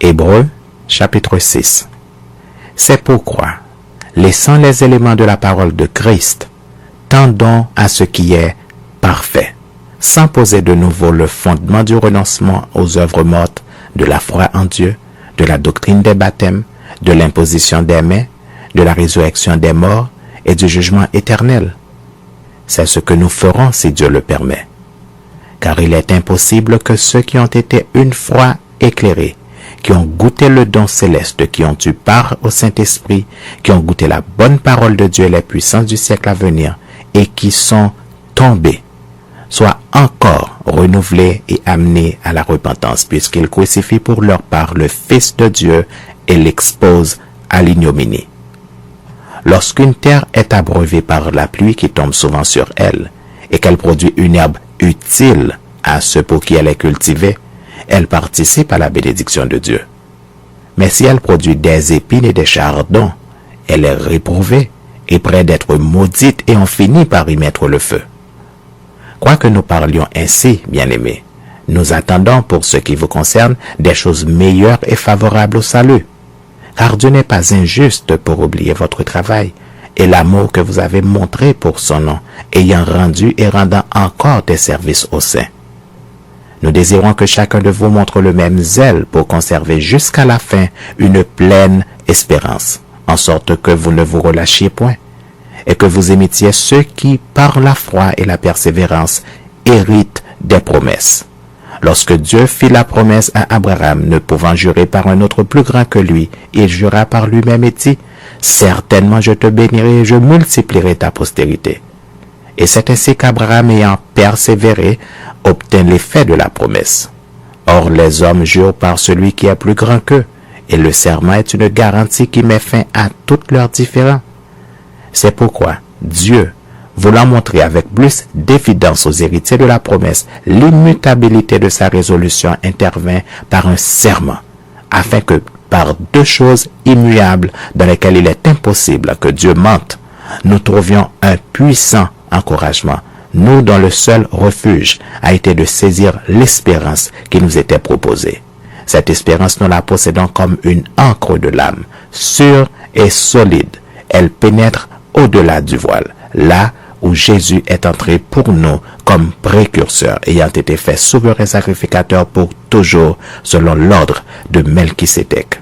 Hébreux, chapitre 6. C'est pourquoi, laissant les éléments de la parole de Christ, tendons à ce qui est parfait, sans poser de nouveau le fondement du renoncement aux œuvres mortes, de la foi en Dieu, de la doctrine des baptêmes, de l'imposition des mains, de la résurrection des morts et du jugement éternel. C'est ce que nous ferons si Dieu le permet. Car il est impossible que ceux qui ont été une fois éclairés, qui ont goûté le don céleste, qui ont eu part au Saint-Esprit, qui ont goûté la bonne parole de Dieu et les puissances du siècle à venir, et qui sont tombés, soient encore renouvelés et amenés à la repentance, puisqu'ils crucifient pour leur part le Fils de Dieu et l'exposent à l'ignominie. Lorsqu'une terre est abreuvée par la pluie qui tombe souvent sur elle, et qu'elle produit une herbe utile à ceux pour qui elle est cultivée, elle participe à la bénédiction de Dieu. Mais si elle produit des épines et des chardons, elle est réprouvée et près d'être maudite, et on finit par y mettre le feu. Quoique nous parlions ainsi, bien-aimés, nous attendons pour ce qui vous concerne des choses meilleures et favorables au salut. Car Dieu n'est pas injuste pour oublier votre travail et l'amour que vous avez montré pour son nom, ayant rendu et rendant encore des services aux saints. Nous désirons que chacun de vous montre le même zèle pour conserver jusqu'à la fin une pleine espérance, en sorte que vous ne vous relâchiez point, et que vous imitiez ceux qui, par la foi et la persévérance, héritent des promesses. Lorsque Dieu fit la promesse à Abraham, ne pouvant jurer par un autre plus grand que lui, il jura par lui-même et dit, « Certainement je te bénirai et je multiplierai ta postérité. » Et c'est ainsi qu'Abraham, ayant persévéré, obtint l'effet de la promesse. Or les hommes jurent par celui qui est plus grand qu'eux, et le serment est une garantie qui met fin à toutes leurs différends. C'est pourquoi Dieu, voulant montrer avec plus d'évidence aux héritiers de la promesse l'immutabilité de sa résolution, intervint par un serment, afin que par deux choses immuables dans lesquelles il est impossible que Dieu mente, nous trouvions un puissant encouragement, nous dont le seul refuge a été de saisir l'espérance qui nous était proposée. Cette espérance, nous la possédons comme une ancre de l'âme, sûre et solide. Elle pénètre au-delà du voile, là où Jésus est entré pour nous comme précurseur, ayant été fait souverain sacrificateur pour toujours, selon l'ordre de Melchisédek.